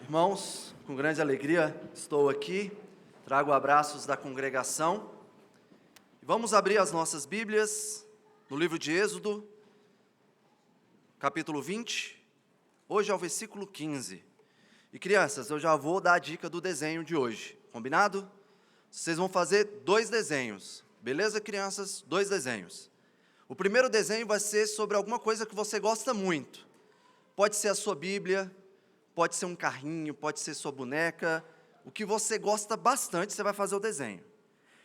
Irmãos, com grande alegria estou aqui, trago abraços da congregação. Vamos abrir as nossas Bíblias no livro de Êxodo, capítulo 20, hoje é o versículo 15. E crianças, eu já vou dar a dica do desenho de hoje, combinado? Vocês vão fazer 2 desenhos, beleza, crianças? 2 desenhos. O primeiro desenho vai ser sobre alguma coisa que você gosta muito. Pode ser a sua Bíblia, pode ser um carrinho, pode ser sua boneca, o que você gosta bastante, você vai fazer o desenho.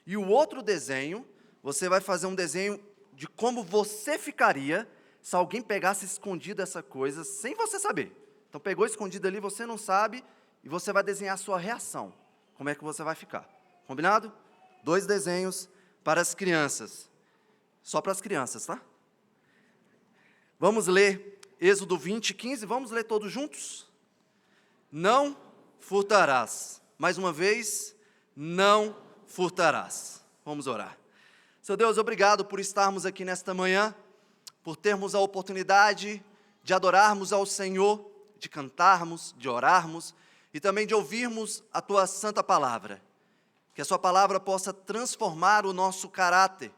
E o outro desenho, você vai fazer um desenho de como você ficaria se alguém pegasse escondido essa coisa, sem você saber. Então pegou escondido ali, você não sabe, e você vai desenhar a sua reação. Como é que você vai ficar? Combinado? 2 desenhos para as crianças. Só para as crianças, tá? Vamos ler Êxodo 20, 15, vamos ler todos juntos? Não furtarás. Mais uma vez, não furtarás. Vamos orar. Seu Deus, obrigado por estarmos aqui nesta manhã, por termos a oportunidade de adorarmos ao Senhor, de cantarmos, de orarmos e também de ouvirmos a Tua santa palavra. Que a Sua palavra possa transformar o nosso caráter,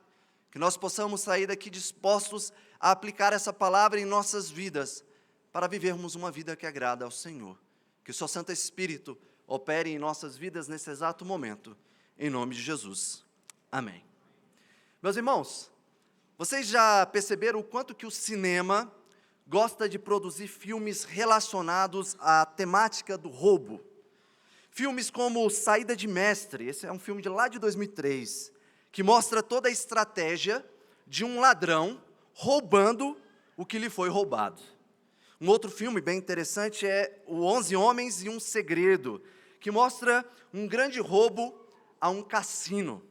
que nós possamos sair daqui dispostos a aplicar essa palavra em nossas vidas, para vivermos uma vida que agrada ao Senhor. Que o Seu Santo Espírito opere em nossas vidas nesse exato momento, em nome de Jesus. Amém. Meus irmãos, vocês já perceberam o quanto que o cinema gosta de produzir filmes relacionados à temática do roubo? Filmes como Saída de Mestre, esse é um filme de lá de 2003, que mostra toda a estratégia de um ladrão roubando o que lhe foi roubado. Um outro filme bem interessante é o 11 Homens e um Segredo, que mostra um grande roubo a um cassino.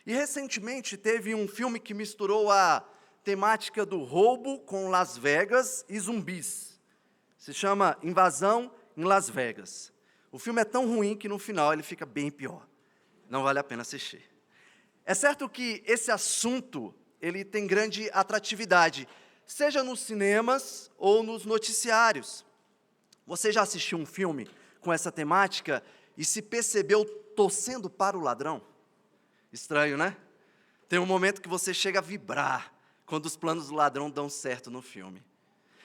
E recentemente teve um filme que misturou a temática do roubo com Las Vegas e zumbis. Se chama Invasão em Las Vegas. O filme é tão ruim que no final ele fica bem pior. Não vale a pena assistir. É certo que esse assunto ele tem grande atratividade, seja nos cinemas ou nos noticiários. Você já assistiu um filme com essa temática e se percebeu torcendo para o ladrão? Estranho, né? Tem um momento que você chega a vibrar quando os planos do ladrão dão certo no filme.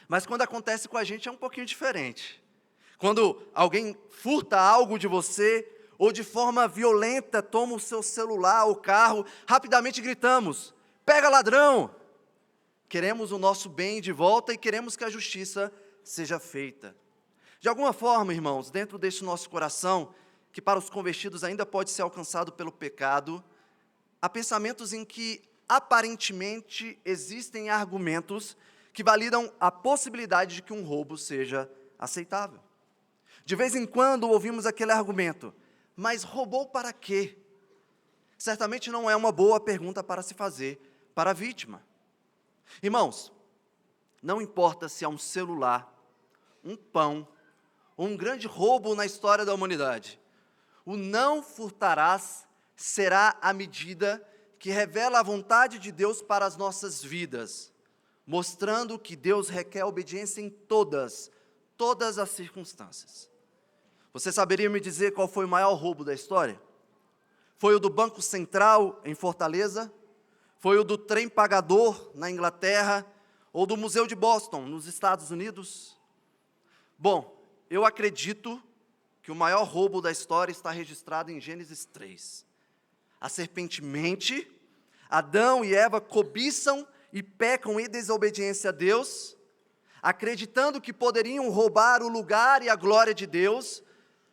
Mas quando acontece com a gente é um pouquinho diferente. Quando alguém furta algo de você ou de forma violenta toma o seu celular ou carro, rapidamente gritamos: pega ladrão! Queremos o nosso bem de volta e queremos que a justiça seja feita. De alguma forma, irmãos, dentro deste nosso coração, que para os convertidos ainda pode ser alcançado pelo pecado, há pensamentos em que aparentemente existem argumentos que validam a possibilidade de que um roubo seja aceitável. De vez em quando ouvimos aquele argumento: mas roubou para quê? Certamente não é uma boa pergunta para se fazer para a vítima. Irmãos, não importa se é um celular, um pão, ou um grande roubo na história da humanidade, o não furtarás será a medida que revela a vontade de Deus para as nossas vidas, mostrando que Deus requer obediência em todas as circunstâncias. Você saberia me dizer qual foi o maior roubo da história? Foi o do Banco Central em Fortaleza? Foi o do trem pagador na Inglaterra? Ou do Museu de Boston, nos Estados Unidos? Bom, eu acredito que o maior roubo da história está registrado em Gênesis 3. A serpente mente, Adão e Eva cobiçam e pecam em desobediência a Deus, acreditando que poderiam roubar o lugar e a glória de Deus,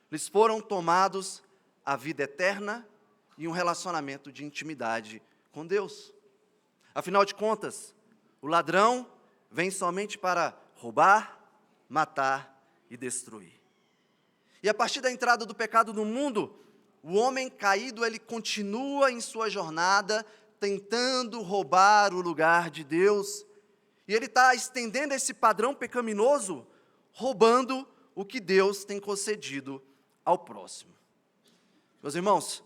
lhes foram tomados a vida eterna e um relacionamento de intimidade com Deus. Afinal de contas, o ladrão vem somente para roubar, matar e destruir. E a partir da entrada do pecado no mundo, o homem caído, ele continua em sua jornada, tentando roubar o lugar de Deus. E ele está estendendo esse padrão pecaminoso, roubando o que Deus tem concedido ao próximo. Meus irmãos,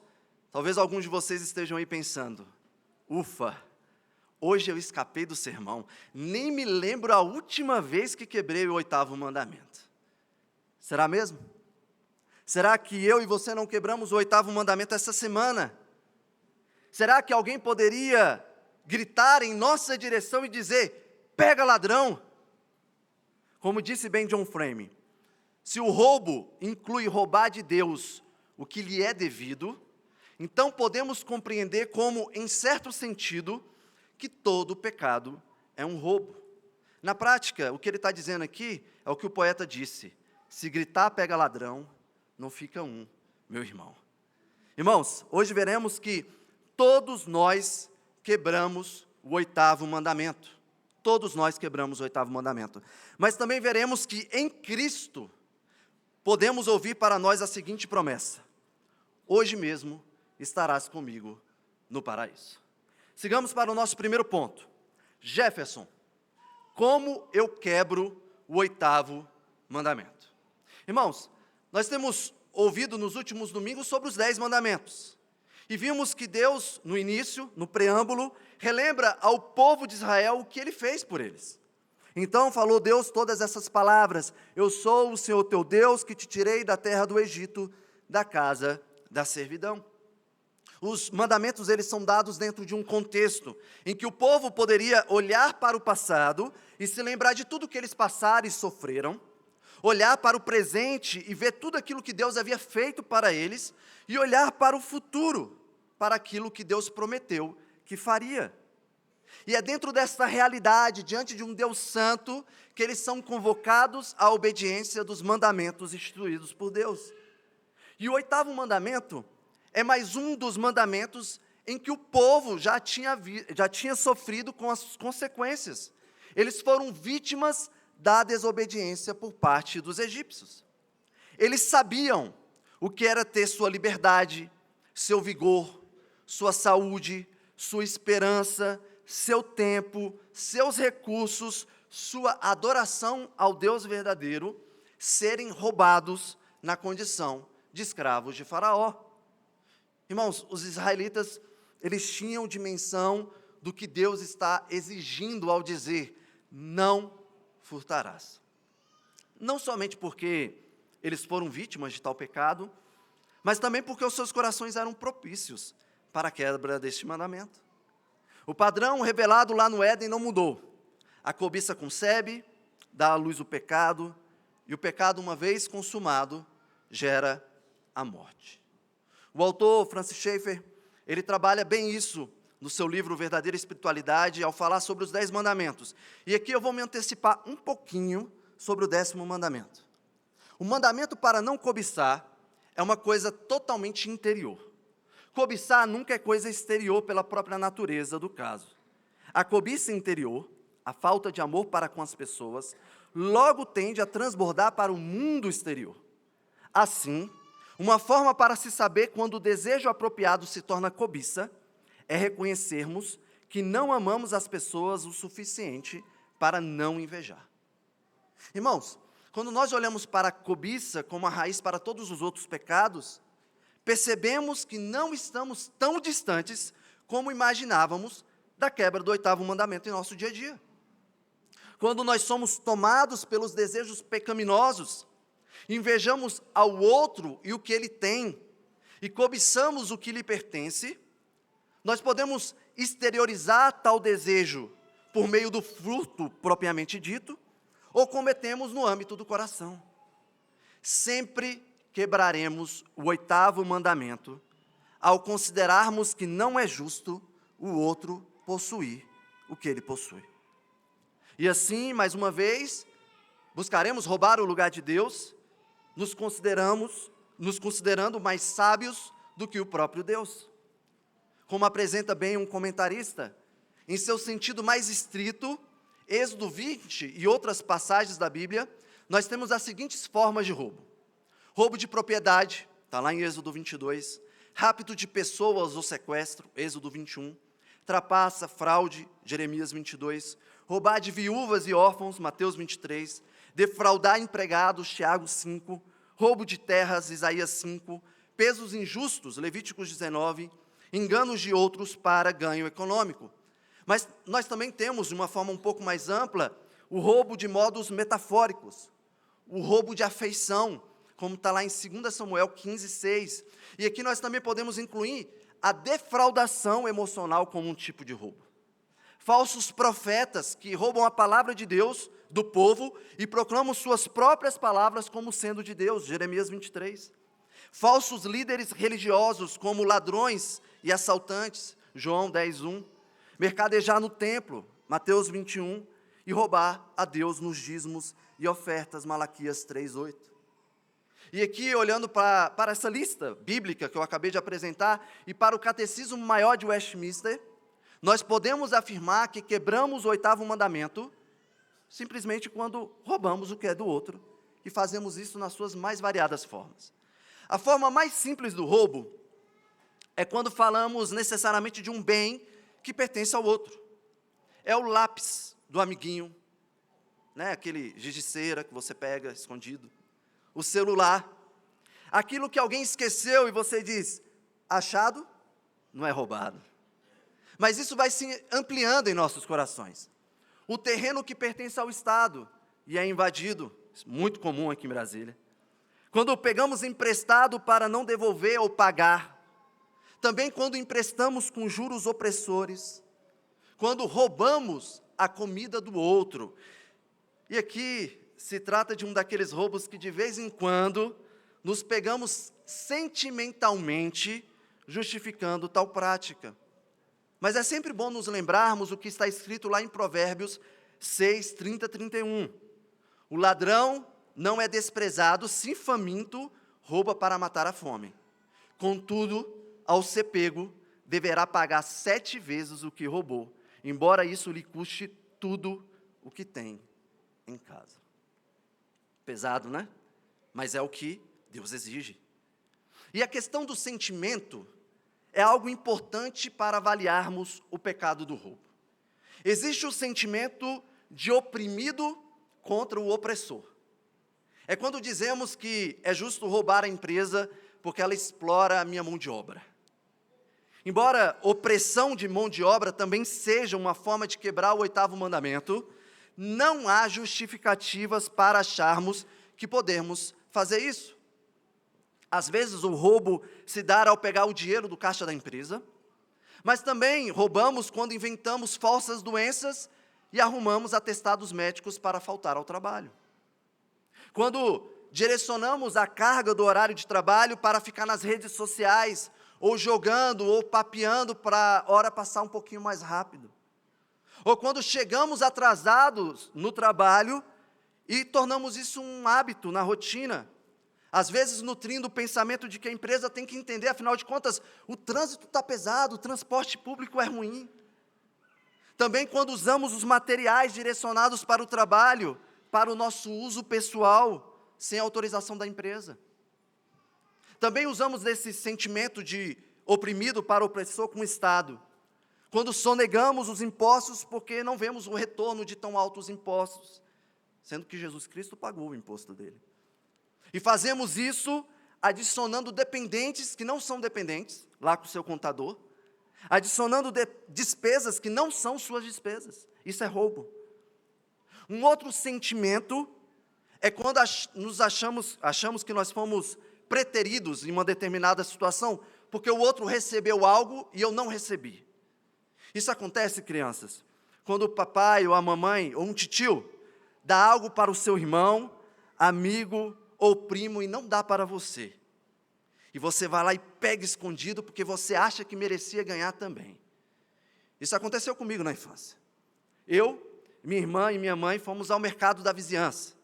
talvez alguns de vocês estejam aí pensando: ufa, hoje eu escapei do sermão, nem me lembro a última vez que quebrei o 8º mandamento. Será mesmo? Será que eu e você não quebramos o 8º mandamento essa semana? Será que alguém poderia gritar em nossa direção e dizer, pega ladrão? Como disse bem John Frame, se o roubo inclui roubar de Deus o que lhe é devido, então podemos compreender como, em certo sentido, que todo pecado é um roubo. Na prática, o que ele está dizendo aqui é o que o poeta disse, se gritar pega ladrão, não fica um, meu irmão. Irmãos, hoje veremos que todos nós quebramos o 8º mandamento. Todos nós quebramos o 8º mandamento. Mas também veremos que em Cristo podemos ouvir para nós a seguinte promessa: hoje mesmo estarás comigo no paraíso. Sigamos para o nosso primeiro ponto. Jefferson, como eu quebro o 8º mandamento? Irmãos, nós temos ouvido nos últimos domingos sobre os 10 mandamentos. E vimos que Deus, no início, no preâmbulo, relembra ao povo de Israel o que Ele fez por eles. Então falou Deus todas essas palavras: eu sou o Senhor teu Deus, que te tirei da terra do Egito, da casa da servidão. Os mandamentos, eles são dados dentro de um contexto em que o povo poderia olhar para o passado e se lembrar de tudo que eles passaram e sofreram, olhar para o presente e ver tudo aquilo que Deus havia feito para eles, e olhar para o futuro, para aquilo que Deus prometeu que faria. E é dentro dessa realidade, diante de um Deus santo, que eles são convocados à obediência dos mandamentos instituídos por Deus. E o 8º mandamento é mais um dos mandamentos em que o povo já tinha sofrido com as consequências. Eles foram vítimas da desobediência por parte dos egípcios. Eles sabiam o que era ter sua liberdade, seu vigor, sua saúde, sua esperança, seu tempo, seus recursos, sua adoração ao Deus verdadeiro, serem roubados na condição de escravos de Faraó. Irmãos, os israelitas, eles tinham dimensão do que Deus está exigindo ao dizer, não furtarás. Não somente porque eles foram vítimas de tal pecado, mas também porque os seus corações eram propícios para a quebra deste mandamento. O padrão revelado lá no Éden não mudou. A cobiça concebe, dá à luz o pecado, e o pecado, uma vez consumado, gera a morte. O autor Francis Schaeffer, ele trabalha bem isso no seu livro Verdadeira Espiritualidade, ao falar sobre os 10 mandamentos. E aqui eu vou me antecipar um pouquinho sobre o 10º mandamento. O mandamento para não cobiçar é uma coisa totalmente interior. Cobiçar nunca é coisa exterior pela própria natureza do caso. A cobiça interior, a falta de amor para com as pessoas, logo tende a transbordar para o mundo exterior. Assim, uma forma para se saber quando o desejo apropriado se torna cobiça é reconhecermos que não amamos as pessoas o suficiente para não invejar. Irmãos, quando nós olhamos para a cobiça como a raiz para todos os outros pecados, percebemos que não estamos tão distantes como imaginávamos da quebra do 8º mandamento em nosso dia a dia. Quando nós somos tomados pelos desejos pecaminosos, invejamos ao outro e o que ele tem, e cobiçamos o que lhe pertence, nós podemos exteriorizar tal desejo por meio do fruto propriamente dito, ou cometemos no âmbito do coração. Sempre quebraremos o 8º mandamento ao considerarmos que não é justo o outro possuir o que ele possui. E assim, mais uma vez, buscaremos roubar o lugar de Deus, nos considerando mais sábios do que o próprio Deus. Como apresenta bem um comentarista, em seu sentido mais estrito, Êxodo 20 e outras passagens da Bíblia, nós temos as seguintes formas de roubo. Roubo de propriedade, está lá em Êxodo 22, rapto de pessoas ou sequestro, Êxodo 21, trapaça, fraude, Jeremias 22, roubar de viúvas e órfãos, Mateus 23, defraudar empregados, Tiago 5, roubo de terras, Isaías 5, pesos injustos, Levíticos 19, enganos de outros para ganho econômico. Mas nós também temos, de uma forma um pouco mais ampla, o roubo de modos metafóricos, o roubo de afeição, como está lá em 2 Samuel 15:6. E aqui nós também podemos incluir a defraudação emocional como um tipo de roubo. Falsos profetas que roubam a palavra de Deus do povo e proclamam suas próprias palavras como sendo de Deus, Jeremias 23. Falsos líderes religiosos como ladrões e assaltantes, João 10:1. Mercadejar no templo, Mateus 21, e roubar a Deus nos dízimos e ofertas, Malaquias 3:8. E aqui, olhando para essa lista bíblica que eu acabei de apresentar, e para o Catecismo Maior de Westminster, nós podemos afirmar que quebramos o 8º mandamento, simplesmente quando roubamos o que é do outro, e fazemos isso nas suas mais variadas formas. A forma mais simples do roubo é quando falamos necessariamente de um bem que pertence ao outro. É o lápis do amiguinho, né? Aquele giz de cera que você pega escondido. O celular. Aquilo que alguém esqueceu e você diz, achado, não é roubado. Mas isso vai se ampliando em nossos corações. O terreno que pertence ao Estado e é invadido, muito comum aqui em Brasília. Quando pegamos emprestado para não devolver ou pagar. Também quando emprestamos com juros opressores, quando roubamos a comida do outro. E aqui se trata de um daqueles roubos que de vez em quando nos pegamos sentimentalmente justificando tal prática. Mas é sempre bom nos lembrarmos o que está escrito lá em Provérbios 6:30-31. O ladrão não é desprezado, se faminto, rouba para matar a fome. Contudo, ao ser pego, deverá pagar 7 vezes o que roubou, embora isso lhe custe tudo o que tem em casa. Pesado, né? Mas é o que Deus exige. E a questão do sentimento é algo importante para avaliarmos o pecado do roubo. Existe o sentimento de oprimido contra o opressor. É quando dizemos que é justo roubar a empresa porque ela explora a minha mão de obra. Embora opressão de mão de obra também seja uma forma de quebrar o 8º mandamento, não há justificativas para acharmos que podemos fazer isso. Às vezes o roubo se dá ao pegar o dinheiro do caixa da empresa, mas também roubamos quando inventamos falsas doenças e arrumamos atestados médicos para faltar ao trabalho. Quando direcionamos a carga do horário de trabalho para ficar nas redes sociais, ou jogando, ou papeando para a hora passar um pouquinho mais rápido. Ou quando chegamos atrasados no trabalho e tornamos isso um hábito na rotina. Às vezes nutrindo o pensamento de que a empresa tem que entender, afinal de contas, o trânsito está pesado, o transporte público é ruim. Também quando usamos os materiais direcionados para o trabalho, para o nosso uso pessoal, sem autorização da empresa. Também usamos esse sentimento de oprimido para opressor com o Estado, quando sonegamos os impostos porque não vemos o retorno de tão altos impostos, sendo que Jesus Cristo pagou o imposto dele. E fazemos isso adicionando dependentes que não são dependentes, lá com o seu contador, adicionando despesas que não são suas despesas. Isso é roubo. Um outro sentimento é quando achamos que nós fomos preteridos em uma determinada situação, porque o outro recebeu algo e eu não recebi. Isso acontece, crianças, quando o papai ou a mamãe ou um titio dá algo para o seu irmão, amigo ou primo e não dá para você. E você vai lá e pega escondido porque você acha que merecia ganhar também. Isso aconteceu comigo na infância. Eu, minha irmã e minha mãe fomos ao mercado da vizinhança.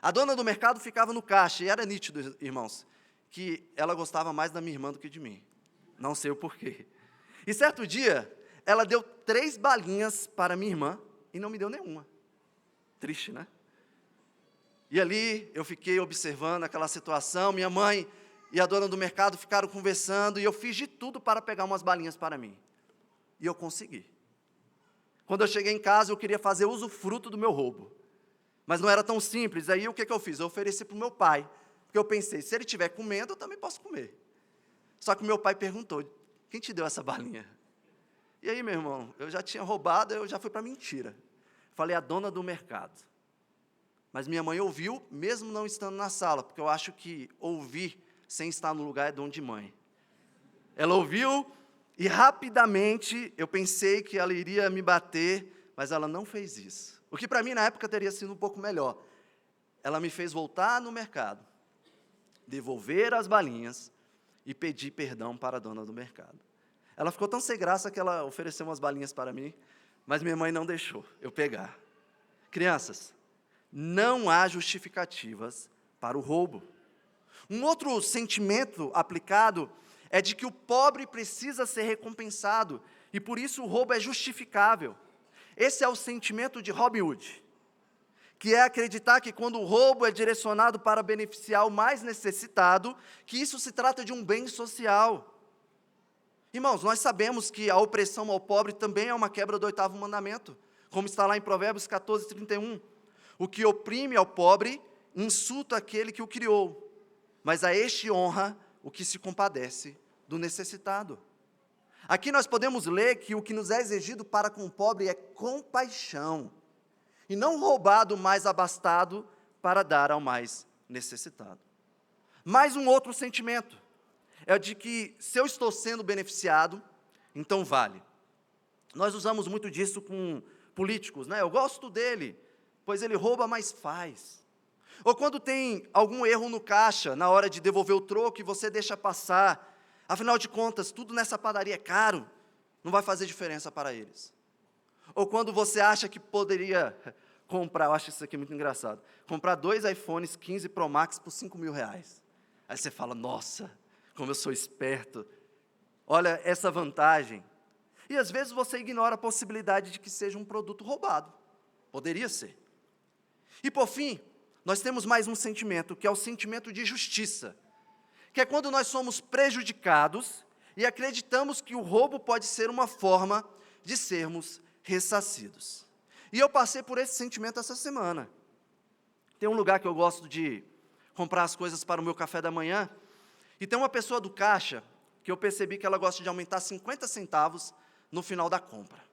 A dona do mercado ficava no caixa, e era nítido, irmãos, que ela gostava mais da minha irmã do que de mim. Não sei o porquê. E certo dia, ela deu 3 balinhas para minha irmã, e não me deu nenhuma. Triste, né? E ali, eu fiquei observando aquela situação, minha mãe e a dona do mercado ficaram conversando, e eu fiz de tudo para pegar umas balinhas para mim. E eu consegui. Quando eu cheguei em casa, eu queria fazer usufruto do meu roubo. Mas não era tão simples. Aí o que eu fiz? Eu ofereci para o meu pai. Porque eu pensei, se ele estiver comendo, eu também posso comer. Só que o meu pai perguntou, quem te deu essa balinha? E aí, meu irmão, eu já tinha roubado, eu já fui para mentira. Falei, a dona do mercado. Mas minha mãe ouviu, mesmo não estando na sala, porque eu acho que ouvir sem estar no lugar é dom de mãe. Ela ouviu e rapidamente eu pensei que ela iria me bater, mas ela não fez isso. O que para mim na época teria sido um pouco melhor. Ela me fez voltar no mercado, devolver as balinhas e pedir perdão para a dona do mercado. Ela ficou tão sem graça que ela ofereceu umas balinhas para mim, mas minha mãe não deixou eu pegar. Crianças, não há justificativas para o roubo. Um outro sentimento aplicado é de que o pobre precisa ser recompensado, e por isso o roubo é justificável. Esse é o sentimento de Robin Hood, que é acreditar que quando o roubo é direcionado para beneficiar o mais necessitado, que isso se trata de um bem social. Irmãos, nós sabemos que a opressão ao pobre também é uma quebra do 8º mandamento, como está lá em Provérbios 14:31. O que oprime ao pobre, insulta aquele que o criou, mas a este honra o que se compadece do necessitado. Aqui nós podemos ler que o que nos é exigido para com o pobre é compaixão, e não roubar do mais abastado para dar ao mais necessitado. Mais um outro sentimento, é o de que se eu estou sendo beneficiado, então vale. Nós usamos muito disso com políticos, né? Eu gosto dele, pois ele rouba, mas faz. Ou quando tem algum erro no caixa, na hora de devolver o troco e você deixa passar, afinal de contas, tudo nessa padaria é caro, não vai fazer diferença para eles. Ou quando você acha que poderia comprar, eu acho isso aqui muito engraçado, comprar 2 iPhones 15 Pro Max por R$5.000. Aí você fala, nossa, como eu sou esperto, olha essa vantagem. E às vezes você ignora a possibilidade de que seja um produto roubado. Poderia ser. E por fim, nós temos mais um sentimento, que é o sentimento de justiça, que é quando nós somos prejudicados e acreditamos que o roubo pode ser uma forma de sermos ressarcidos. E eu passei por esse sentimento essa semana. Tem um lugar que eu gosto de comprar as coisas para o meu café da manhã, e tem uma pessoa do caixa que eu percebi que ela gosta de aumentar 50 centavos no final da compra.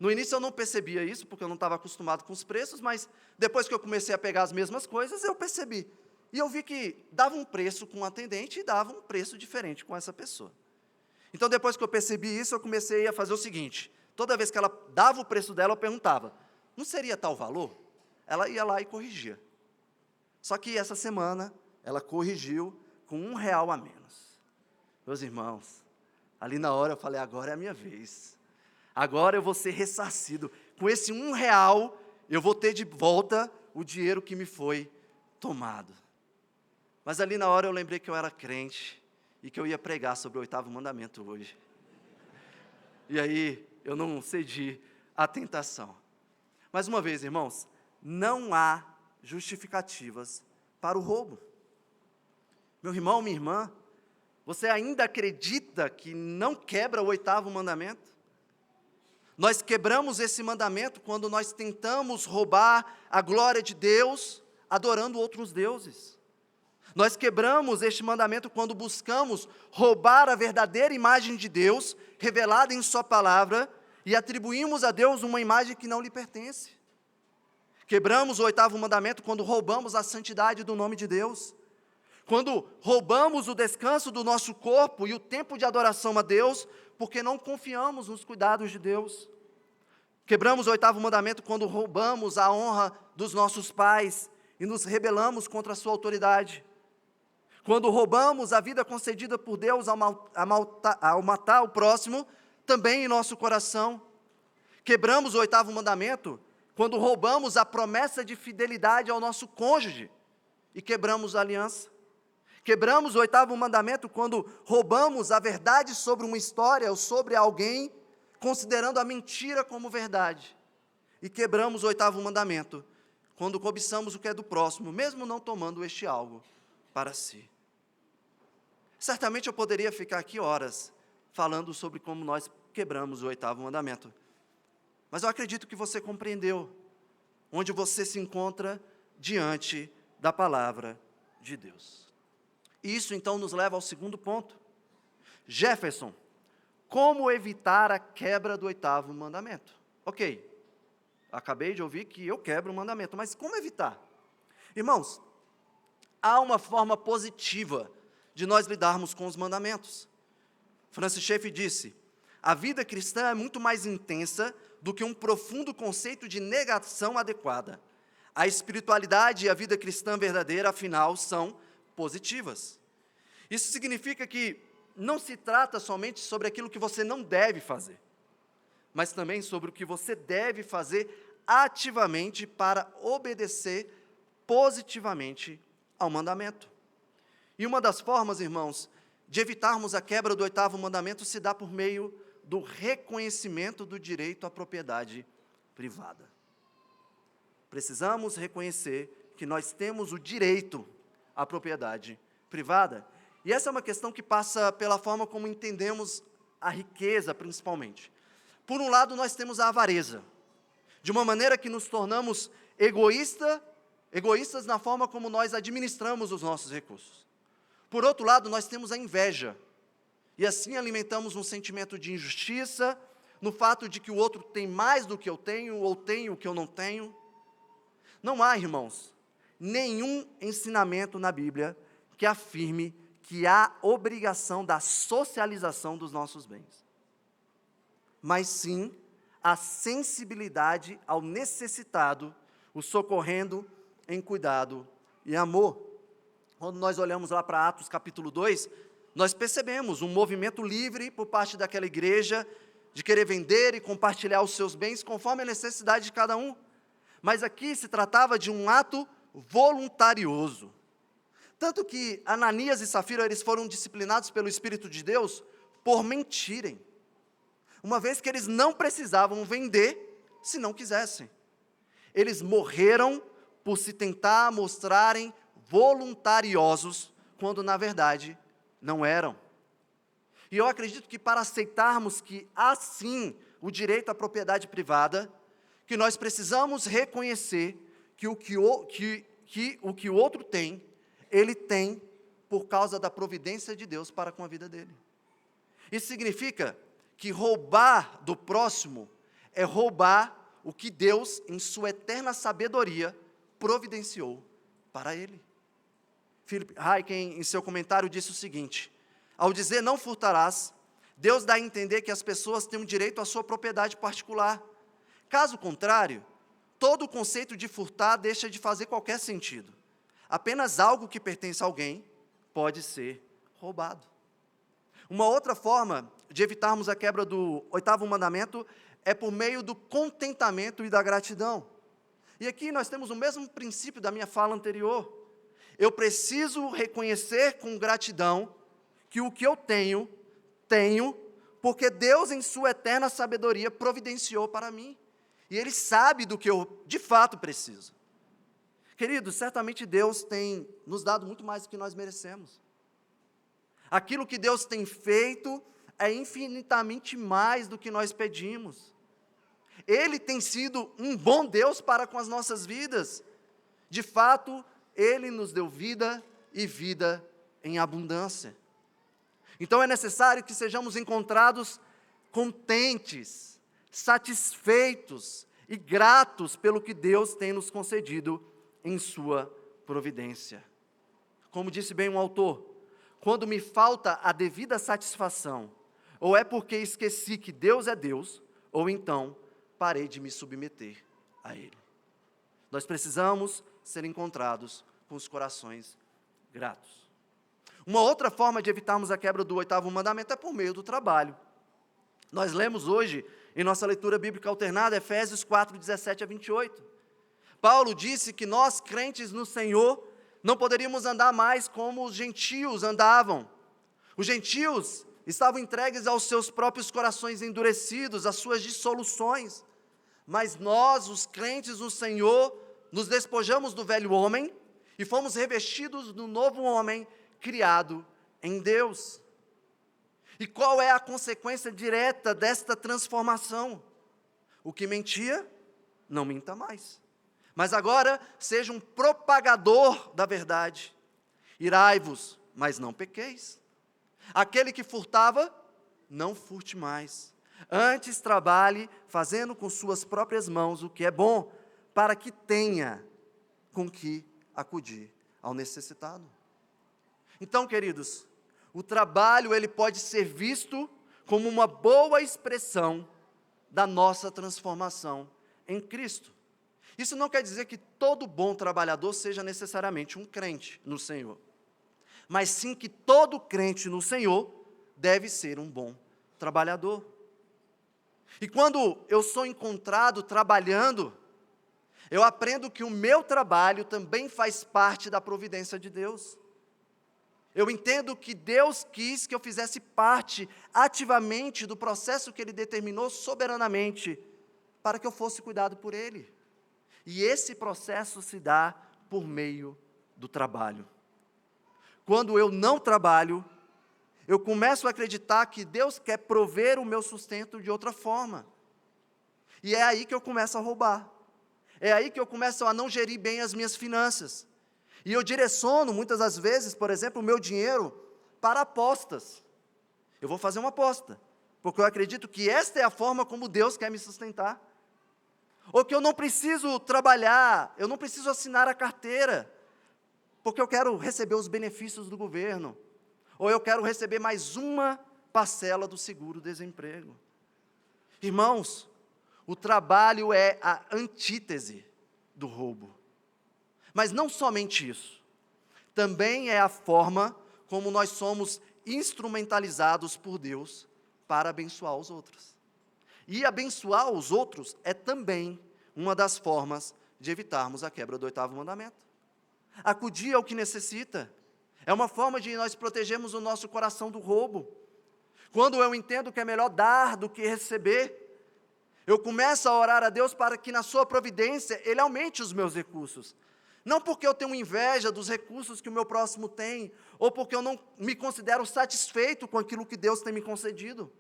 No início eu não percebia isso, porque eu não estava acostumado com os preços, mas depois que eu comecei a pegar as mesmas coisas, eu percebi. E eu vi que dava um preço com um atendente e dava um preço diferente com essa pessoa. Então, depois que eu percebi isso, eu comecei a fazer o seguinte: toda vez que ela dava o preço dela, eu perguntava, não seria tal valor? Ela ia lá e corrigia. Só que essa semana, ela corrigiu com R$1 a menos. Meus irmãos, ali na hora eu falei, agora é a minha vez. Agora eu vou ser ressarcido. Com esse R$1, eu vou ter de volta o dinheiro que me foi tomado. Mas ali na hora eu lembrei que eu era crente e que eu ia pregar sobre o 8º mandamento hoje. E aí eu não cedi à tentação. Mais uma vez, irmãos, não há justificativas para o roubo. Meu irmão, minha irmã, você ainda acredita que não quebra o 8º mandamento? Nós quebramos esse mandamento quando nós tentamos roubar a glória de Deus, adorando outros deuses. Nós quebramos este mandamento quando buscamos roubar a verdadeira imagem de Deus, revelada em sua palavra, e atribuímos a Deus uma imagem que não lhe pertence. Quebramos o 8º mandamento quando roubamos a santidade do nome de Deus, quando roubamos o descanso do nosso corpo e o tempo de adoração a Deus, porque não confiamos nos cuidados de Deus. Quebramos o 8º mandamento quando roubamos a honra dos nossos pais e nos rebelamos contra a sua autoridade. Quando roubamos a vida concedida por Deus ao matar o próximo, também em nosso coração. Quebramos o 8º mandamento quando roubamos a promessa de fidelidade ao nosso cônjuge e quebramos a aliança. Quebramos o 8º mandamento quando roubamos a verdade sobre uma história ou sobre alguém, considerando a mentira como verdade. E quebramos o 8º mandamento quando cobiçamos o que é do próximo, mesmo não tomando este algo para si. Certamente eu poderia ficar aqui horas falando sobre como nós quebramos o 8º mandamento. Mas eu acredito que você compreendeu onde você se encontra diante da palavra de Deus. E isso então nos leva ao segundo ponto. Jefferson, como evitar a quebra do 8º mandamento? Ok, acabei de ouvir que eu quebro o mandamento, mas como evitar? Irmãos, há uma forma positiva de nós lidarmos com os mandamentos. Francis Schaeffer disse: a vida cristã é muito mais intensa do que um profundo conceito de negação adequada. A espiritualidade e a vida cristã verdadeira, afinal, são positivas. Isso significa que não se trata somente sobre aquilo que você não deve fazer, mas também sobre o que você deve fazer ativamente para obedecer positivamente ao mandamento. E uma das formas, irmãos, de evitarmos a quebra do 8º mandamento se dá por meio do reconhecimento do direito à propriedade privada. Precisamos reconhecer que nós temos o direito à propriedade privada. E essa é uma questão que passa pela forma como entendemos a riqueza, principalmente. Por um lado, nós temos a avareza, de uma maneira que nos tornamos egoístas na forma como nós administramos os nossos recursos. Por outro lado, nós temos a inveja, e assim alimentamos um sentimento de injustiça, no fato de que o outro tem mais do que eu tenho, ou tem o que eu não tenho. Não há, irmãos, nenhum ensinamento na Bíblia que afirme que há obrigação da socialização dos nossos bens, mas sim a sensibilidade ao necessitado, o socorrendo em cuidado e amor. Quando nós olhamos lá para Atos capítulo 2, nós percebemos um movimento livre por parte daquela igreja, de querer vender e compartilhar os seus bens conforme a necessidade de cada um. Mas aqui se tratava de um ato voluntarioso. Tanto que Ananias e Safira, eles foram disciplinados pelo Espírito de Deus por mentirem, uma vez que eles não precisavam vender se não quisessem. Eles morreram por se tentar mostrarem voluntariosos, quando na verdade não eram. E eu acredito que para aceitarmos que há sim o direito à propriedade privada, que nós precisamos reconhecer que o que o outro tem, ele tem por causa da providência de Deus para com a vida dele. Isso significa que roubar do próximo é roubar o que Deus, em sua eterna sabedoria, providenciou para ele. Philip Ryken, em seu comentário, disse o seguinte: ao dizer não furtarás, Deus dá a entender que as pessoas têm um direito à sua propriedade particular. Caso contrário, todo o conceito de furtar deixa de fazer qualquer sentido. Apenas algo que pertence a alguém pode ser roubado. Uma outra forma de evitarmos a quebra do 8º mandamento é por meio do contentamento e da gratidão. E aqui nós temos o mesmo princípio da minha fala anterior. Eu preciso reconhecer com gratidão que o que eu tenho, porque Deus, em sua eterna sabedoria, providenciou para mim. E Ele sabe do que eu, de fato, preciso. Queridos, certamente Deus tem nos dado muito mais do que nós merecemos. Aquilo que Deus tem feito é infinitamente mais do que nós pedimos. Ele tem sido um bom Deus para com as nossas vidas. De fato, Ele nos deu vida e vida em abundância. Então é necessário que sejamos encontrados contentes, satisfeitos e gratos pelo que Deus tem nos concedido em sua providência. Como disse bem um autor, quando me falta a devida satisfação, ou é porque esqueci que Deus é Deus, ou então parei de me submeter a Ele. Nós precisamos ser encontrados com os corações gratos. Uma outra forma de evitarmos a quebra do 8º mandamento é por meio do trabalho. Nós lemos hoje, em nossa leitura bíblica alternada, Efésios 4, 17 a 28. Paulo disse que nós, crentes no Senhor, não poderíamos andar mais como os gentios andavam. Os gentios estavam entregues aos seus próprios corações endurecidos, às suas dissoluções. Mas nós, os crentes no Senhor, nos despojamos do velho homem e fomos revestidos do novo homem criado em Deus. E qual é a consequência direta desta transformação? O que mentia, não minta mais. Mas agora seja um propagador da verdade. Irai-vos, mas não pequeis. Aquele que furtava, não furte mais. Antes trabalhe, fazendo com suas próprias mãos o que é bom, para que tenha com que acudir ao necessitado. Então, queridos, o trabalho ele pode ser visto como uma boa expressão da nossa transformação em Cristo. Isso não quer dizer que todo bom trabalhador seja necessariamente um crente no Senhor, mas sim que todo crente no Senhor deve ser um bom trabalhador. E quando eu sou encontrado trabalhando, eu aprendo que o meu trabalho também faz parte da providência de Deus. Eu entendo que Deus quis que eu fizesse parte ativamente do processo que Ele determinou soberanamente para que eu fosse cuidado por Ele. E esse processo se dá por meio do trabalho. Quando eu não trabalho, eu começo a acreditar que Deus quer prover o meu sustento de outra forma. E é aí que eu começo a roubar. É aí que eu começo a não gerir bem as minhas finanças. E eu direciono, muitas das vezes, por exemplo, o meu dinheiro para apostas. Eu vou fazer uma aposta, porque eu acredito que esta é a forma como Deus quer me sustentar. Ou que eu não preciso trabalhar, eu não preciso assinar a carteira, porque eu quero receber os benefícios do governo. Ou eu quero receber mais uma parcela do seguro-desemprego. Irmãos, o trabalho é a antítese do roubo. Mas não somente isso, também é a forma como nós somos instrumentalizados por Deus para abençoar os outros. E abençoar os outros é também uma das formas de evitarmos a quebra do 8º mandamento. Acudir ao que necessita é uma forma de nós protegermos o nosso coração do roubo. Quando eu entendo que é melhor dar do que receber, eu começo a orar a Deus para que na sua providência Ele aumente os meus recursos. Não porque eu tenho inveja dos recursos que o meu próximo tem, ou porque eu não me considero satisfeito com aquilo que Deus tem me concedido,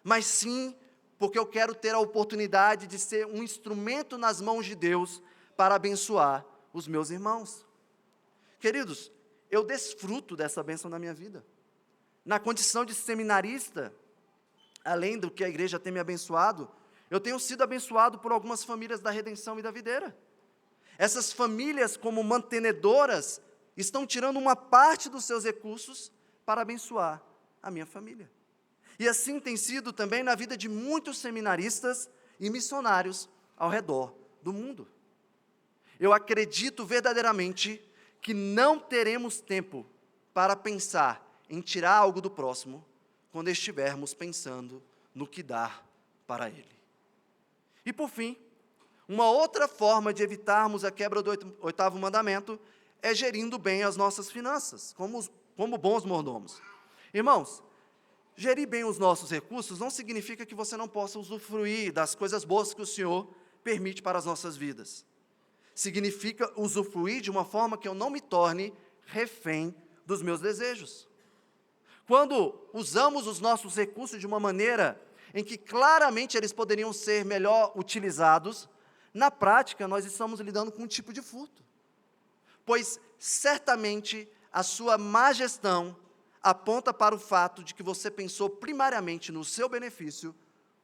mas sim porque eu quero ter a oportunidade de ser um instrumento nas mãos de Deus para abençoar os meus irmãos. Queridos, eu desfruto dessa bênção na minha vida. Na condição de seminarista, além do que a igreja tem me abençoado, eu tenho sido abençoado por algumas famílias da Redenção e da Videira. Essas famílias, como mantenedoras, estão tirando uma parte dos seus recursos para abençoar a minha família. E assim tem sido também na vida de muitos seminaristas e missionários ao redor do mundo. Eu acredito verdadeiramente que não teremos tempo para pensar em tirar algo do próximo quando estivermos pensando no que dar para ele. E por fim, uma outra forma de evitarmos a quebra do 8º mandamento é gerindo bem as nossas finanças, como bons mordomos. Irmãos, gerir bem os nossos recursos não significa que você não possa usufruir das coisas boas que o Senhor permite para as nossas vidas. Significa usufruir de uma forma que eu não me torne refém dos meus desejos. Quando usamos os nossos recursos de uma maneira em que claramente eles poderiam ser melhor utilizados, na prática nós estamos lidando com um tipo de furto. Pois certamente a sua má gestão aponta para o fato de que você pensou primariamente no seu benefício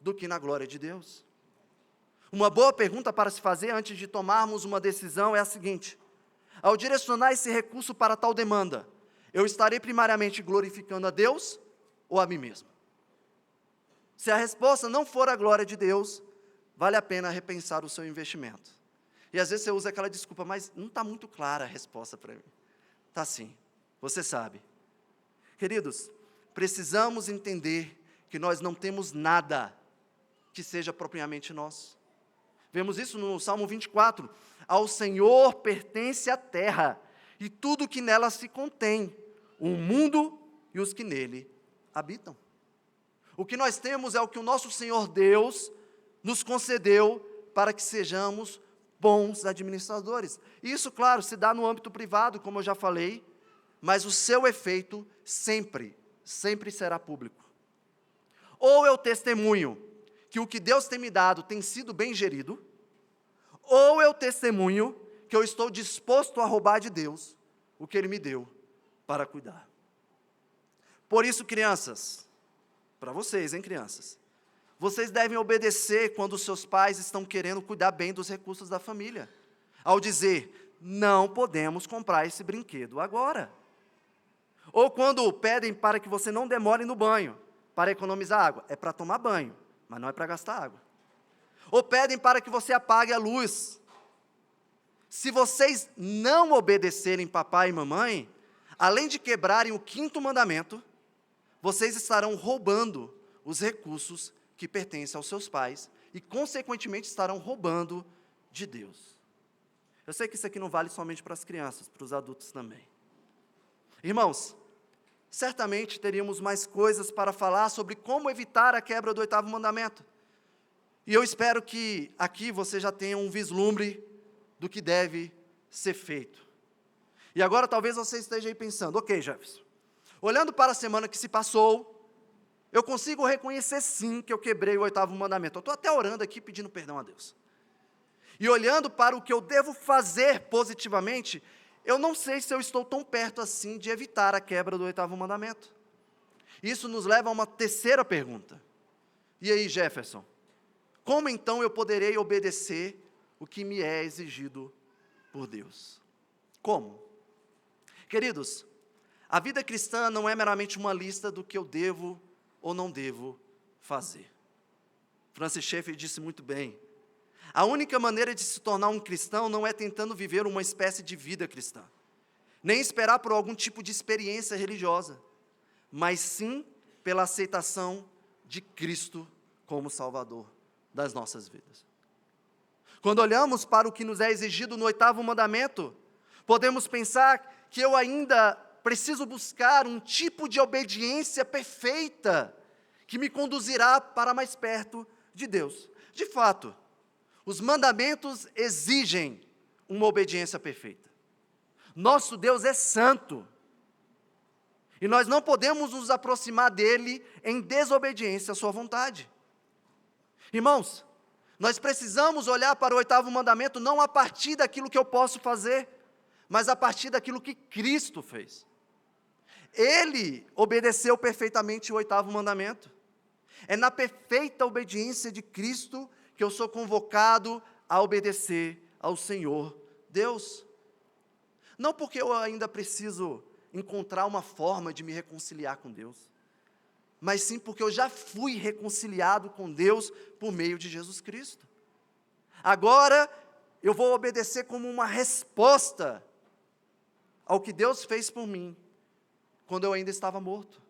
do que na glória de Deus. Uma boa pergunta para se fazer antes de tomarmos uma decisão é a seguinte: ao direcionar esse recurso para tal demanda, eu estarei primariamente glorificando a Deus ou a mim mesmo? Se a resposta não for a glória de Deus, vale a pena repensar o seu investimento. E às vezes você usa aquela desculpa, mas não está muito clara a resposta para mim. Está sim, você sabe. Queridos, precisamos entender que nós não temos nada que seja propriamente nosso. Vemos isso no Salmo 24. Ao Senhor pertence a terra e tudo que nela se contém, o mundo e os que nele habitam. O que nós temos é o que o nosso Senhor Deus nos concedeu para que sejamos bons administradores. E isso, claro, se dá no âmbito privado, como eu já falei, mas o seu efeito sempre será público. Ou eu testemunho que o que Deus tem me dado tem sido bem gerido, ou eu testemunho que eu estou disposto a roubar de Deus o que Ele me deu para cuidar. Por isso, crianças, para vocês, hein, crianças, vocês devem obedecer quando os seus pais estão querendo cuidar bem dos recursos da família. Ao dizer, não podemos comprar esse brinquedo agora. Ou quando pedem para que você não demore no banho, para economizar água, é para tomar banho, mas não é para gastar água. Ou pedem para que você apague a luz. Se vocês não obedecerem papai e mamãe, além de quebrarem o 5º mandamento, vocês estarão roubando os recursos que pertencem aos seus pais e, consequentemente, estarão roubando de Deus. Eu sei que isso aqui não vale somente para as crianças, para os adultos também. Irmãos, certamente teríamos mais coisas para falar sobre como evitar a quebra do 8º mandamento. E eu espero que aqui você já tenha um vislumbre do que deve ser feito. E agora talvez você esteja aí pensando, ok, Jefferson, olhando para a semana que se passou, eu consigo reconhecer sim que eu quebrei o 8º mandamento. Eu estou até orando aqui pedindo perdão a Deus. E olhando para o que eu devo fazer positivamente, eu não sei se eu estou tão perto assim de evitar a quebra do 8º mandamento. Isso nos leva a uma terceira pergunta. E aí, Jefferson, como então eu poderei obedecer o que me é exigido por Deus? Como? Queridos, a vida cristã não é meramente uma lista do que eu devo ou não devo fazer. Francis Schaeffer disse muito bem, a única maneira de se tornar um cristão não é tentando viver uma espécie de vida cristã, nem esperar por algum tipo de experiência religiosa, mas sim pela aceitação de Cristo como Salvador das nossas vidas. Quando olhamos para o que nos é exigido no 8º mandamento, podemos pensar que eu ainda preciso buscar um tipo de obediência perfeita que me conduzirá para mais perto de Deus. De fato, os mandamentos exigem uma obediência perfeita. Nosso Deus é santo, e nós não podemos nos aproximar dele em desobediência à sua vontade. Irmãos, nós precisamos olhar para o 8º mandamento não a partir daquilo que eu posso fazer, mas a partir daquilo que Cristo fez. Ele obedeceu perfeitamente o 8º mandamento. É na perfeita obediência de Cristo que eu sou convocado a obedecer ao Senhor Deus. Não porque eu ainda preciso encontrar uma forma de me reconciliar com Deus, mas sim porque eu já fui reconciliado com Deus por meio de Jesus Cristo. Agora, eu vou obedecer como uma resposta ao que Deus fez por mim, quando eu ainda estava morto.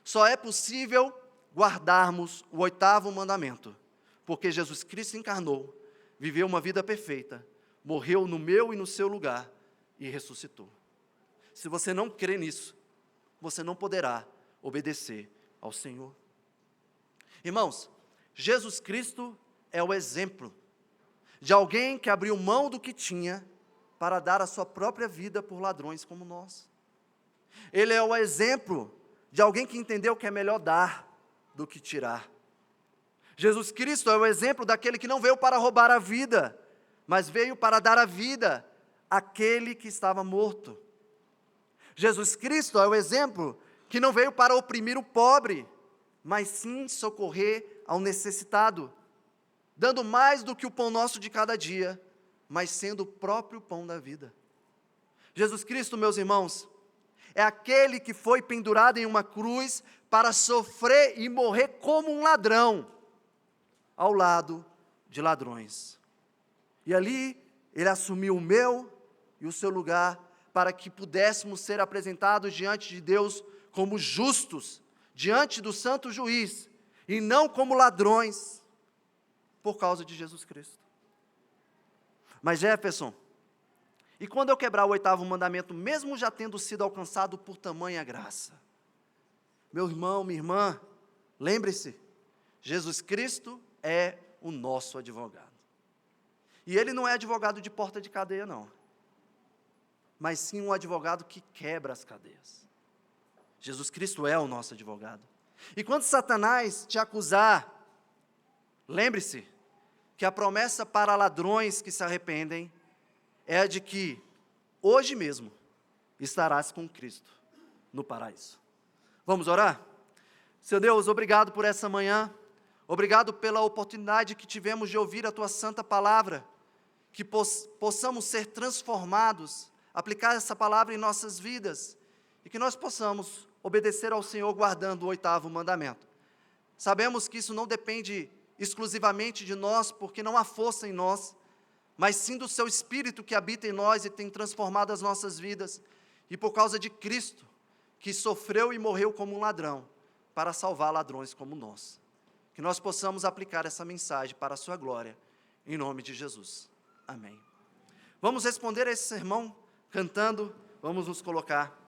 Só é possível guardarmos o 8º mandamento, porque Jesus Cristo encarnou, viveu uma vida perfeita, morreu no meu e no seu lugar e ressuscitou. Se você não crê nisso, você não poderá obedecer ao Senhor. Irmãos, Jesus Cristo é o exemplo de alguém que abriu mão do que tinha para dar a sua própria vida por ladrões como nós. Ele é o exemplo de alguém que entendeu que é melhor dar do que tirar. Jesus Cristo é o exemplo daquele que não veio para roubar a vida, mas veio para dar a vida àquele que estava morto. Jesus Cristo é o exemplo que não veio para oprimir o pobre, mas sim socorrer ao necessitado, dando mais do que o pão nosso de cada dia, mas sendo o próprio pão da vida. Jesus Cristo, meus irmãos, é aquele que foi pendurado em uma cruz para sofrer e morrer como um ladrão, ao lado de ladrões. E ali, ele assumiu o meu e o seu lugar, para que pudéssemos ser apresentados diante de Deus como justos, diante do santo juiz, e não como ladrões, por causa de Jesus Cristo. Mas Jefferson, e quando eu quebrar o 8º mandamento, mesmo já tendo sido alcançado por tamanha graça? Meu irmão, minha irmã, lembre-se, Jesus Cristo é o nosso advogado. E ele não é advogado de porta de cadeia, não, mas sim um advogado que quebra as cadeias. Jesus Cristo é o nosso advogado. E quando Satanás te acusar, lembre-se que a promessa para ladrões que se arrependem é a de que hoje mesmo estarás com Cristo no paraíso. Vamos orar? Seu Deus, obrigado por essa manhã, obrigado pela oportunidade que tivemos de ouvir a Tua santa palavra, que possamos ser transformados, aplicar essa palavra em nossas vidas, e que nós possamos obedecer ao Senhor guardando o 8º mandamento. Sabemos que isso não depende exclusivamente de nós, porque não há força em nós, mas sim do seu Espírito que habita em nós e tem transformado as nossas vidas, e por causa de Cristo, que sofreu e morreu como um ladrão, para salvar ladrões como nós. Que nós possamos aplicar essa mensagem para a sua glória, em nome de Jesus. Amém. Vamos responder a esse sermão cantando, vamos nos colocar